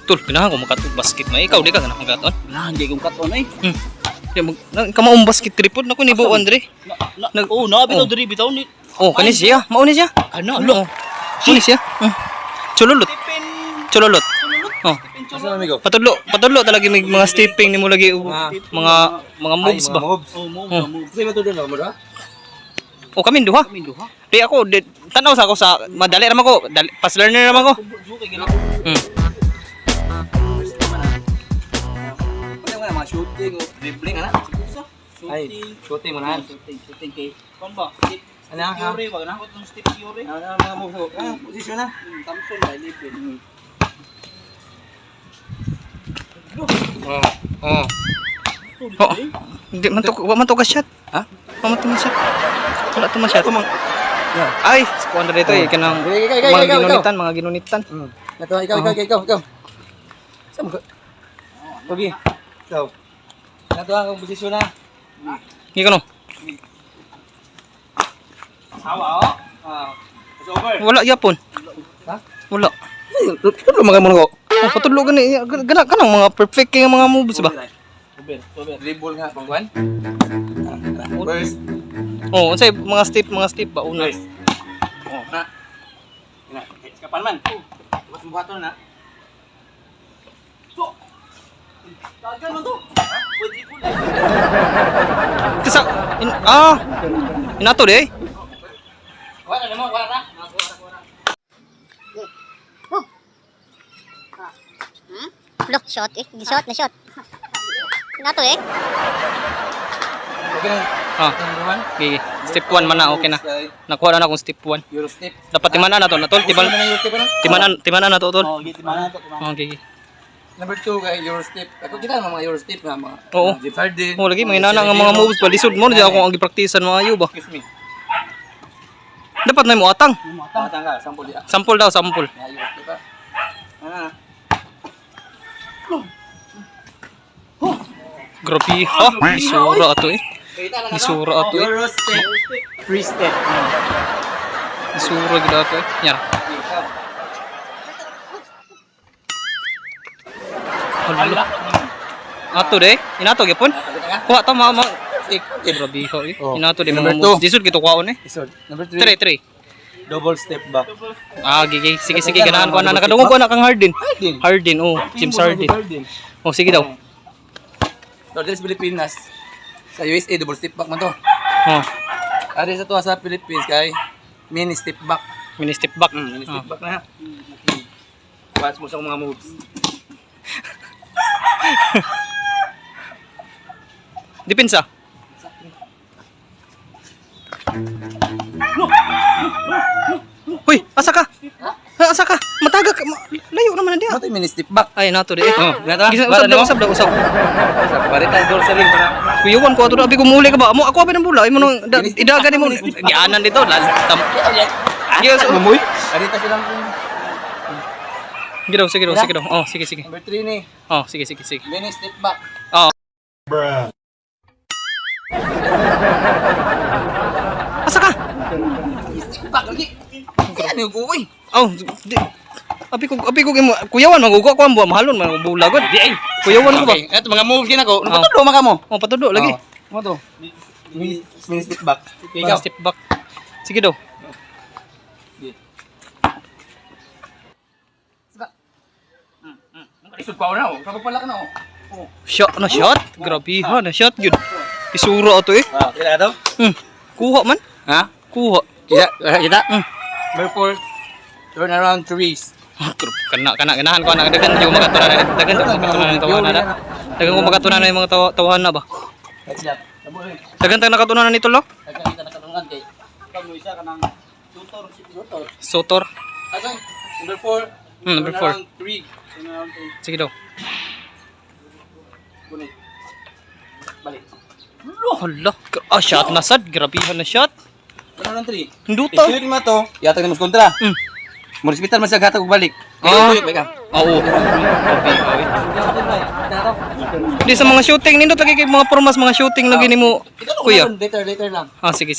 Tol, ganahan ko makato basket may ikaw di ka ganahan makaton. Lah, hindi kong katon ay. Kamaong basket tripod nako ni Bo Andre. Bitaw diri bitaw ni. Oh, kani siya, mao ni siya. Kana Lo. Kani siya. Chululot. Chululot. Oh. Asa amigo? Patudlo talaga may mga stepping nimo lagi mga moves ba. Oh, move. Say matudlo na mo da? Oh, kami duha. Di ako tanaw sa ako sa madali ra man ko. Fast learner ra man ko. Mga shooting o dribbling ana? Ay, shooting mo na. Shooting kay. Kon ba? Ano ha? Theory wag na ko tong step theory. Ano mga moves ko? Posisyon na. Thompson by Lipin. Oh. Hindi man to ka shot. Ha? Man to shot. Wala to shot. Ay, kuan dito eh kanang mga ginunitan. Ikaw. Saan mo? Pogi. Ikaw. Nato ang posisyon na. Ngi kano? Sawa oh. It's over. Wala yapon. Ha? Wala. Ano mga mo ko? Oh, patudlo gani kanang mga perfect kay mga moves ba? Over. Dribble nga pangwan. First. Oh, unsay mga step ba una? Oh, na. Ina, kapan man. Mas buhaton na. Tagal mo to. Pwede po lang. Kasa inato de. Wala na mo, wala na. Look, shot eh. Shot na shot. Nato eh. Okay na. Gigi. Step 1 man na okay na. Nakuha na akong step 1. Euro step. Dapat timanan na to, natol tibal. Timanan na to tol. Oh, git mana to. Oh, gigi. Number 2 kay Euro step. Ako kita mga Euro step na mga. Oo. Jeff Harden. Oh, lagi may nana nga mga moves pa lisod mo di ako ang gipraktisan mga ayo ba. Excuse me. Dapat na mo atang. Matang ka, sample dia. Sample daw, sample. Euro step. Ah. Grabe ha, isura ato eh. Isura ato eh. Euro step. Free step. Isura gid ato eh. Yan. Hala. Ato de, inato gyapon. Kuha ta mama. Grabe ha eh. Inato de mga moves. Disud kito kuhaon eh. Number 3. 3. Double step back. Gigi. Sige ganahan ko na nakadungog ko na kang Harden. Harden oh, James Harden. Oh, sige daw. So, dito sa Pilipinas, sa USA, double step back man to. Oh, Ari sa to sa Philippines kay mini step back. mini step back. Mini step back na. Watch mo sa mga moves. Depensa. Hoy, asa ka? Asa ka? Mataga ka. Layo naman na diha. Ano to mini step back? Ay, nato de. Nata? Usab daw. Sa barita door sa ring para. Kuyuwan ko ato abi ko muli ka ba? Ako abi nang bula. Imo nang idaga ni mo. Gianan dito. Yes, Mamoy? Barita silang. sige daw. Oh, sige. Number 3 ni. Oh, sige. Mini step back. Oh. Asa ka? Step back lagi. Ano ko oy? Oh, abi ko kuyawan magugo ko ambo mahalon man bulagod. Di ay. Kuyawan ko ba? Okay, eto mga moves gina ko. Patudlo man kamo. Oh, patudlo lagi. Mo to. Mini step back. Ikaw step back. Sige daw. Isod pa na oh. Kapapala ka na oh. Shot. Grabe ha, na shot gyud. Isura ato eh. Kaya to? Kuha man. Ha? Kuha. Kita? Therefore, turn around threes. Ganahan ko na dagan yung mga tunan na tawanan na. Dagan ko makatunan na yung mga tawahan na ba. Dagan tang nakatunan na nito lo. Kita nakatungan kay. Kamu isa ka ng Sotor. Asan? Number 4. Number 4. 3. Sige daw. Gunit. Balik. Hala, shot na sad. Grabihan na shot. Ano ng 3? Hinduta. Ito mo to. Yata ka mas kontra. Mo hospital man sa gatag og balik. Oo. Oo. Di sa mga shooting nindot lagi kay mga formas mga shooting lagi nimo. Kuya. Later lang. Sige.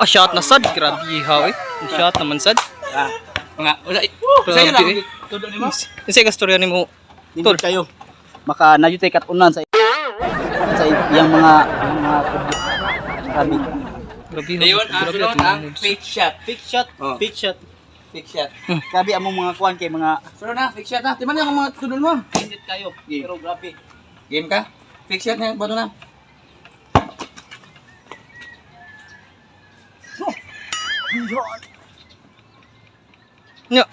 Shot na sad. Grabe ha eh. Shot naman sad. Mga, wala. Grabe, Sa'yo lang. eh. Tudo ni mo. Kasi kastorya ni mo. Tol kayo. Maka najutay katunan sa yang mga grabe. Grabe. Ayun, grabe sunod ito, ang mga lods. fake shot. Fake shot, Oh. fake shot. Fake shot. Grabe among mga kuan kay mga Sunod na, fake shot na. Di man yung mga sunod mo. init kayo. Game. Pero grabe. Game ka? Fake shot na, bato na. Nya.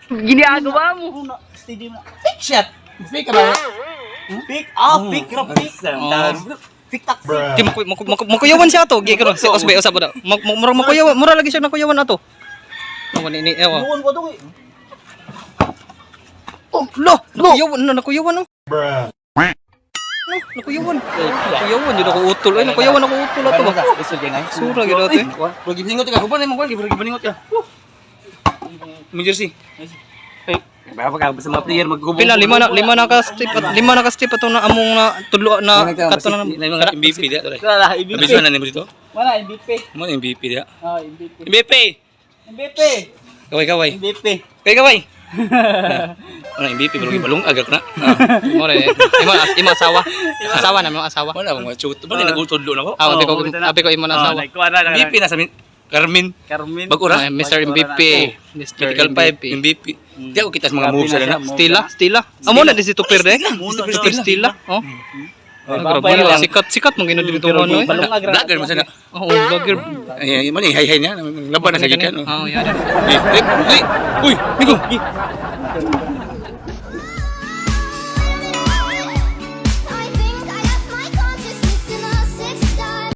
Una, steady na. Fake shot. Fake ka ba? Fake, fake, fake. Fake tak. Di makuyawan siya to. Gi karo. Si Osbay usab daw. Murag makuyawan, mura lagi siya nakuyawan ato. Ano ni ewa. Buon ko to eh. Oh, lo, nakuyawan no. Nakuyawan. Nakuyawan jud ako utol. Ay nakuyawan ako utol ato ba. Iso jeng ay. Sura gyud ato. Lagi bingot ka. Kuban mo, lagi bingot ka. Mo jersey. Ba ka sa mga player magkubo. Pila lima na ka step ato na among na tudlo na kato na. mga MVP dia to. Wala MVP. Abisuan na nimo dito. Wala MVP. Mo MVP dia. MVP. MVP. MVP. Kaway. MVP. Kaway. Ano MVP pero balong agak na. Mo re. Imo asawa. Asawa na mo asawa. Wala mo shoot. Ba nagutudlo na ko. Ah, abi ko imo na asawa. MVP na sa Carmen. Carmen. Bagura. Mr. MVP. Mr. Critical 5 MVP. MVP. Di ako kita sa mga moves na. Stila. Amo na di si Tupir de. Stila. Oh. Babay Grabe, lang. sikat mo gino dito ano eh. Balong agra. Vlogger mo sana. Oh, vlogger. Ay, man hay niya. Laban na sa gikan. Oh, yan. Uy, Migo.